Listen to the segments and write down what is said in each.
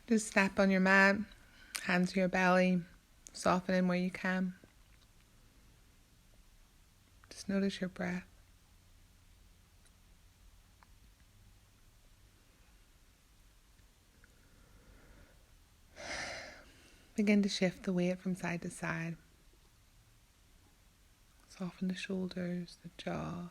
Just snap on your mat, hands to your belly, soften in where you can. Just notice your breath. Begin to shift the weight from side to side. Soften the shoulders, the jaw.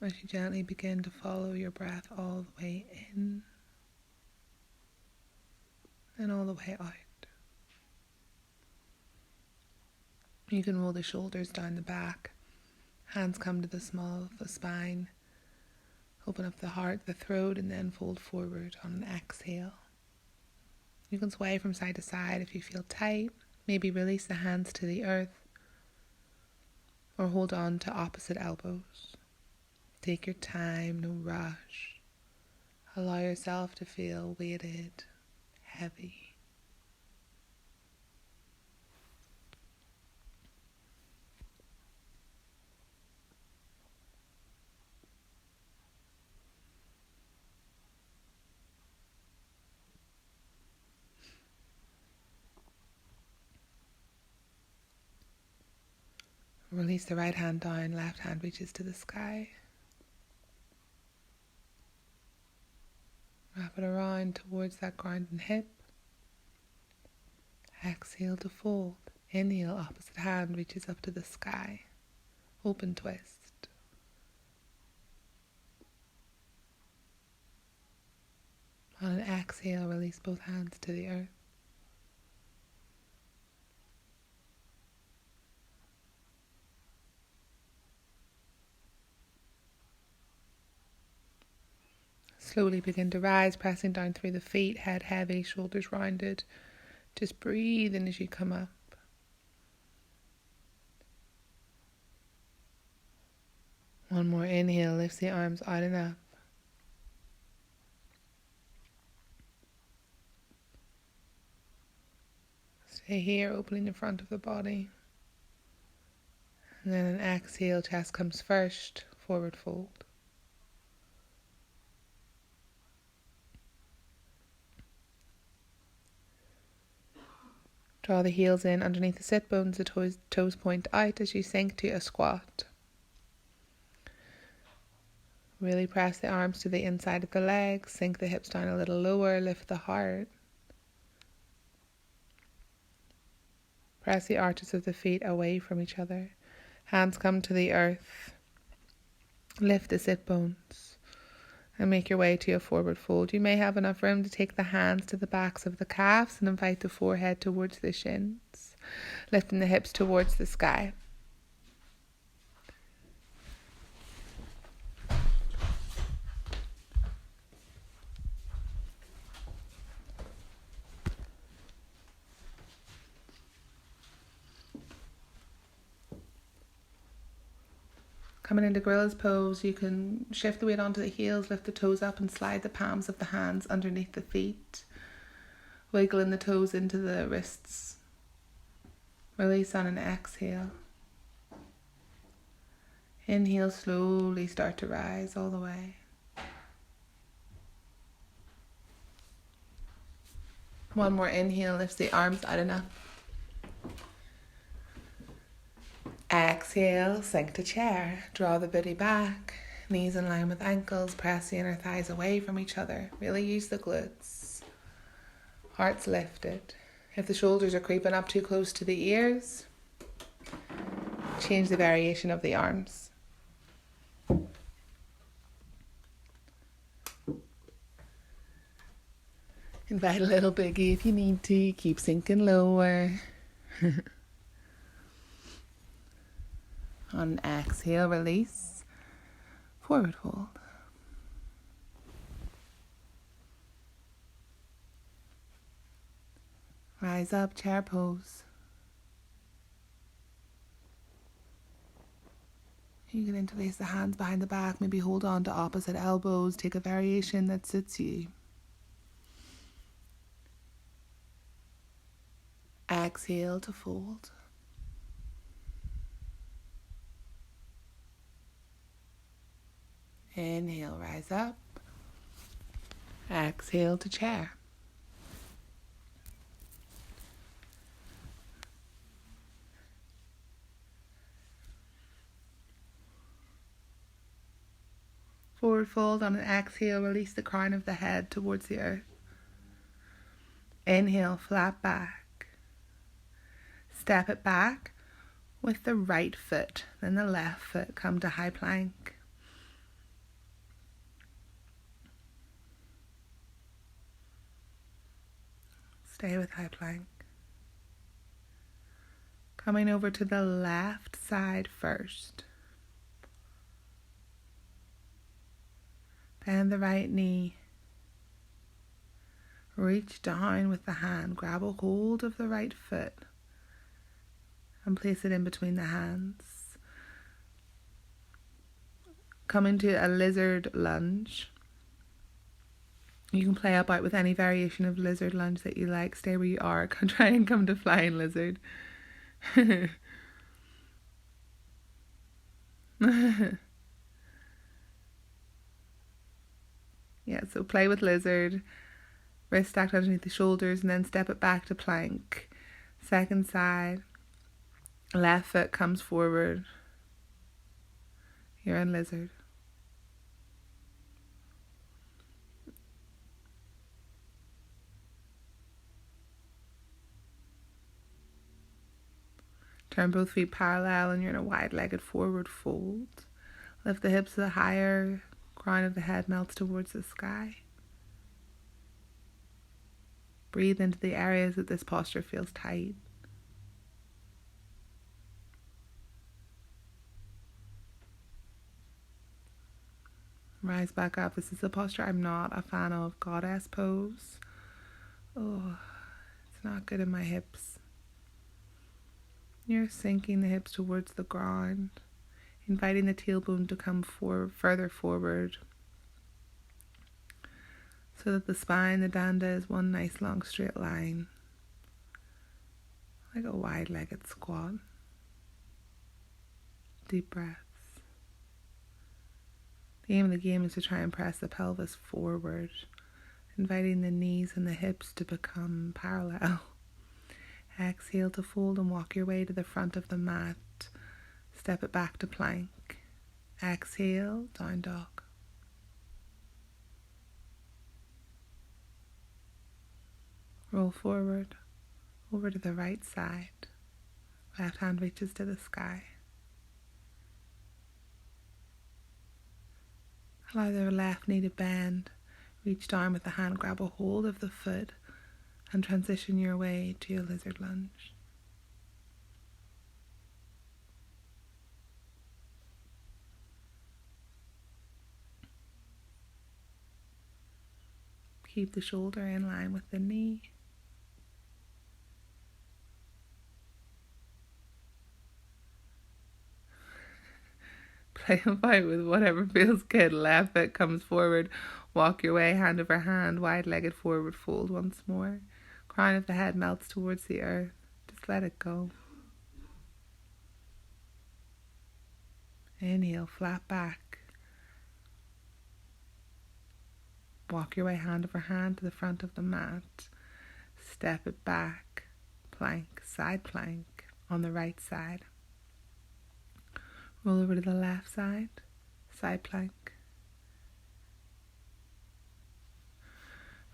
As you gently begin to follow your breath all the way in and all the way out. You can roll the shoulders down the back. Hands come to the small of the spine. Open up the heart, the throat, and then fold forward on an exhale. You can sway from side to side if you feel tight. Maybe release the hands to the earth or hold on to opposite elbows. Take your time, no rush. Allow yourself to feel weighted, heavy. Release the right hand down, left hand reaches to the sky. Wrap it around towards that ground and hip. Exhale to fold. Inhale, opposite hand reaches up to the sky. Open twist. On an exhale, release both hands to the earth. Slowly begin to rise, pressing down through the feet, head heavy, shoulders rounded. Just breathe in as you come up. One more inhale, lifts the arms out and up. Stay here, opening the front of the body. And then an exhale, chest comes first, forward fold. Draw the heels in underneath the sit bones, the toes point out as you sink to a squat. Really press the arms to the inside of the legs, sink the hips down a little lower, lift the heart. Press the arches of the feet away from each other. Hands come to the earth. Lift the sit bones and make your way to a forward fold. You may have enough room to take the hands to the backs of the calves and invite the forehead towards the shins, lifting the hips towards the sky. Coming into gorilla's pose, you can shift the weight onto the heels, lift the toes up and slide the palms of the hands underneath the feet. Wiggling the toes into the wrists. Release on an exhale. Inhale, slowly start to rise all the way. One more inhale, lifts the arms out and up. Exhale, sink to chair. Draw the booty back. Knees in line with ankles. Press the inner thighs away from each other. Really use the glutes. Heart's lifted. If the shoulders are creeping up too close to the ears, change the variation of the arms. Invite a little biggie if you need to. Keep sinking lower. On an exhale, release. Forward fold. Rise up, chair pose. You can interlace the hands behind the back, maybe hold on to opposite elbows, take a variation that suits you. Exhale to fold. Inhale, rise up. Exhale to chair. Forward fold. On an exhale, release the crown of the head towards the earth. Inhale, flat back. Step it back with the right foot, then the left foot. Come to high plank. Stay with high plank. Coming over to the left side first. Bend the right knee. Reach down with the hand. Grab a hold of the right foot and place it in between the hands. Come into a lizard lunge. You can play about with any variation of lizard lunge that you like. Stay where you are. Try and come to flying lizard. Yeah, so play with lizard. Wrist stacked underneath the shoulders and then step it back to plank. Second side. Left foot comes forward. You're in lizard. Turn both feet parallel and you're in a wide-legged forward fold. Lift the hips higher. Crown of the head melts towards the sky. Breathe into the areas that this posture feels tight. Rise back up. This is a posture I'm not a fan of. Goddess pose. Oh, it's not good in my hips. You're sinking the hips towards the ground, inviting the tailbone to come further forward so that the spine, the danda, is one nice long straight line, like a wide-legged squat. Deep breaths. The aim of the game is to try and press the pelvis forward, inviting the knees and the hips to become parallel. Exhale to fold and walk your way to the front of the mat. Step it back to plank. Exhale, down dog. Roll forward, over to the right side. Left hand reaches to the sky. Allow the left knee to bend. Reach down with the hand, grab a hold of the foot, and transition your way to your lizard lunge. Keep the shoulder in line with the knee. Play about with whatever feels good. Left foot comes forward. Walk your way, hand over hand, wide-legged forward fold once more. Crown of the head melts towards the earth. Just let it go. Inhale, flat back. Walk your way, hand over hand, to the front of the mat. Step it back. Plank, side plank on the right side. Roll over to the left side. Side plank.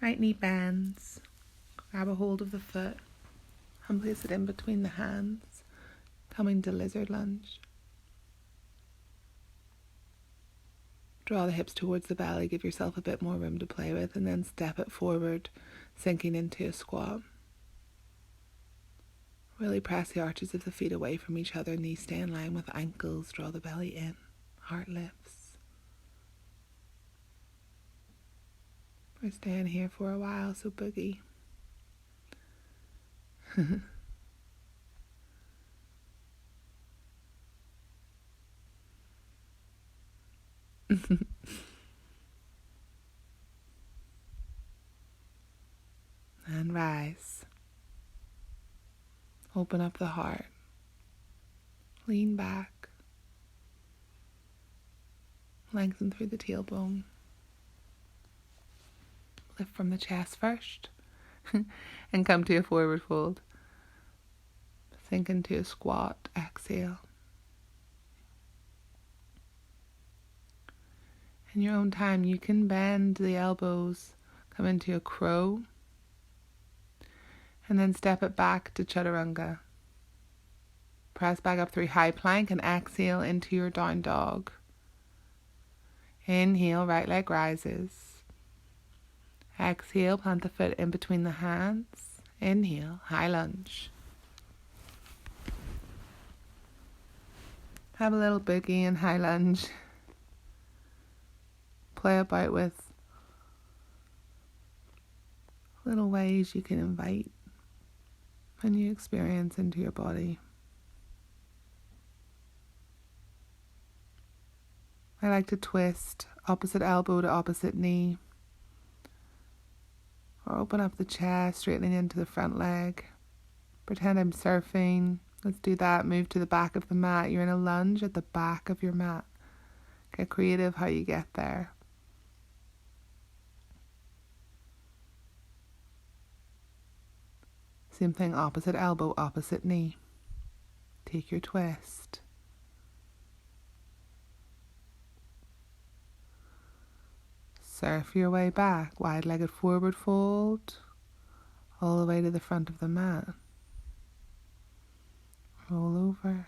Right knee bends. Grab a hold of the foot and place it in between the hands, coming to lizard lunge. Draw the hips towards the belly, give yourself a bit more room to play with, and then step it forward, sinking into a squat. Really press the arches of the feet away from each other, knees stay in line with ankles, draw the belly in, heart lifts. We're staying here for a while, so boogie. And rise. Open up the heart. Lean back. Lengthen through the tailbone. Lift from the chest first and come to a forward fold. Sink into a squat, exhale. In your own time, you can bend the elbows, come into a crow, and then step it back to chaturanga. Press back up through high plank and exhale into your down dog. Inhale, right leg rises. Exhale, plant the foot in between the hands. Inhale, high lunge. Have a little boogie and high lunge. Play about with little ways you can invite a new experience into your body. I like to twist opposite elbow to opposite knee, or open up the chest, straightening into the front leg. Pretend I'm surfing. Let's do that. Move to the back of the mat. You're in a lunge at the back of your mat. Get creative how you get there. Same thing, opposite elbow, opposite knee. Take your twist. Surf your way back, wide-legged forward fold, all the way to the front of the mat. Roll over.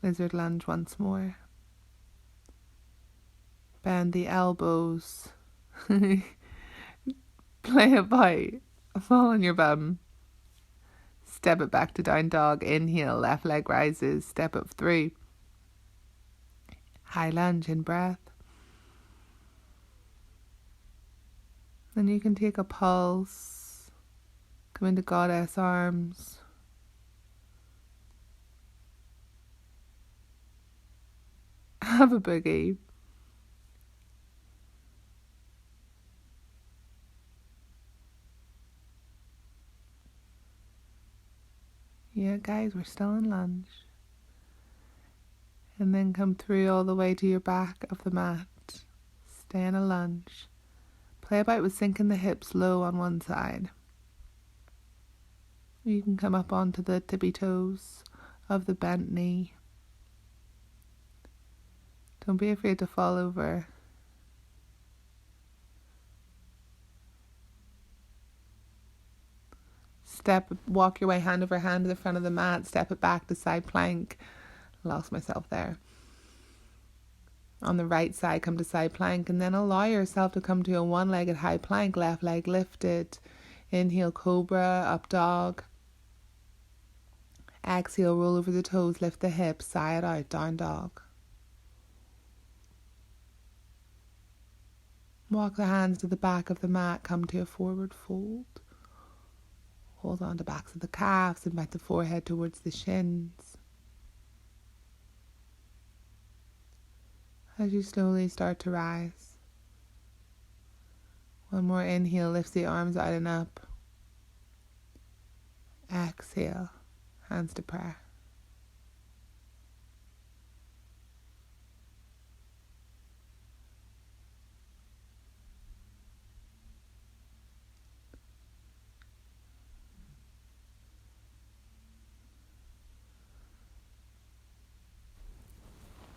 Lizard lunge once more. Bend the elbows. Play about. Fall on your bum. Step it back to down dog. Inhale, left leg rises. Step up through. High lunge in breath. Then you can take a pulse. Come into goddess arms. Have a boogie. Yeah, guys, we're still in lunge. And then come through all the way to your back of the mat. Stay in a lunge. Play about with sinking the hips low on one side. You can come up onto the tippy toes of the bent knee. Don't be afraid to fall over. Walk your way hand over hand to the front of the mat. Step it back to side plank. Lost myself there. On the right side, come to side plank, and then allow yourself to come to a one-legged high plank, left leg lifted. Inhale, cobra, up dog. Exhale, roll over the toes, lift the hips, sigh it out, down dog. Walk the hands to the back of the mat, come to a forward fold. Hold on to backs of the calves, invite the forehead towards the shins. As you slowly start to rise. One more inhale, lifts the arms out and up. Exhale, hands to prayer.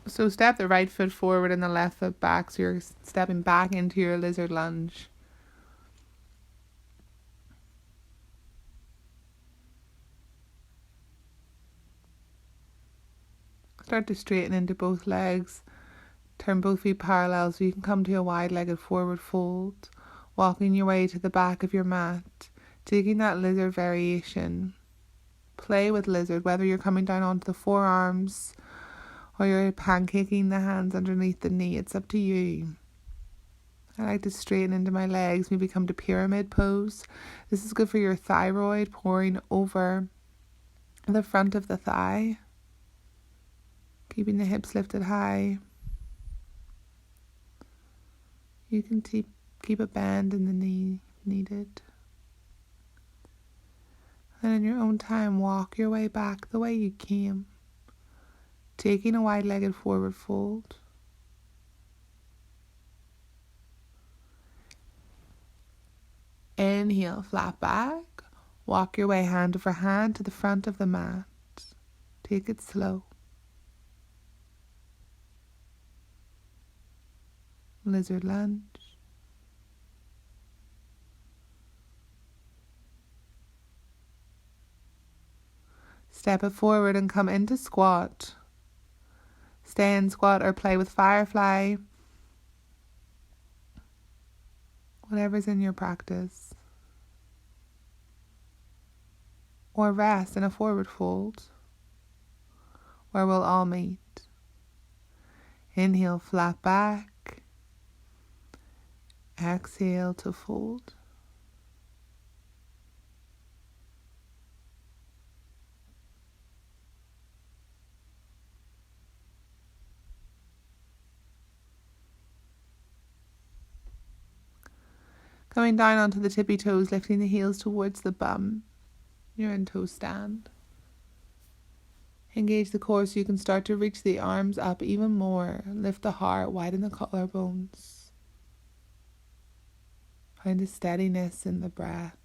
So step the right foot forward and the left foot back, so you're stepping back into your lizard lunge. Start to straighten into both legs. Turn both feet parallel so you can come to a wide-legged forward fold. Walking your way to the back of your mat. Taking that lizard variation. Play with lizard, whether you're coming down onto the forearms or you're pancaking the hands underneath the knee. It's up to you. I like to straighten into my legs, maybe come to pyramid pose. This is good for your thyroid, pouring over the front of the thigh. Keeping the hips lifted high. You can keep a bend in the knee needed. And in your own time, walk your way back the way you came. Taking a wide-legged forward fold. Inhale, flat back. Walk your way hand over hand to the front of the mat. Take it slow. Lizard lunge. Step it forward and come into squat. Stay in squat or play with firefly. Whatever's in your practice. Or rest in a forward fold, where we'll all meet. Inhale, flat back. Exhale to fold. Coming down onto the tippy toes, lifting the heels towards the bum. You're in toe stand. Engage the core so you can start to reach the arms up even more. Lift the heart, widen the collarbones. Find a steadiness in the breath.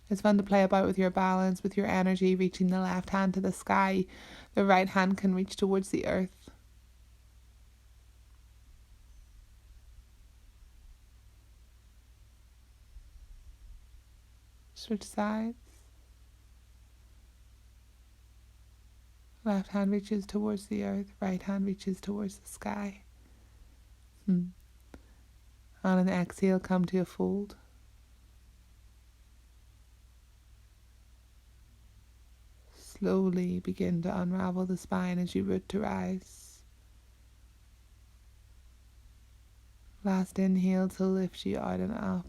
It's fun to play about with your balance, with your energy, reaching the left hand to the sky. The right hand can reach towards the earth. Switch sides. Left hand reaches towards the earth, right hand reaches towards the sky. On an exhale, come to a fold. Slowly begin to unravel the spine as you root to rise. Last inhale to lift you out and up.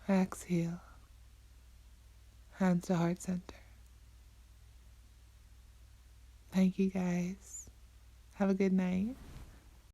Exhale. Hands to heart center. Thank you guys. Have a good night.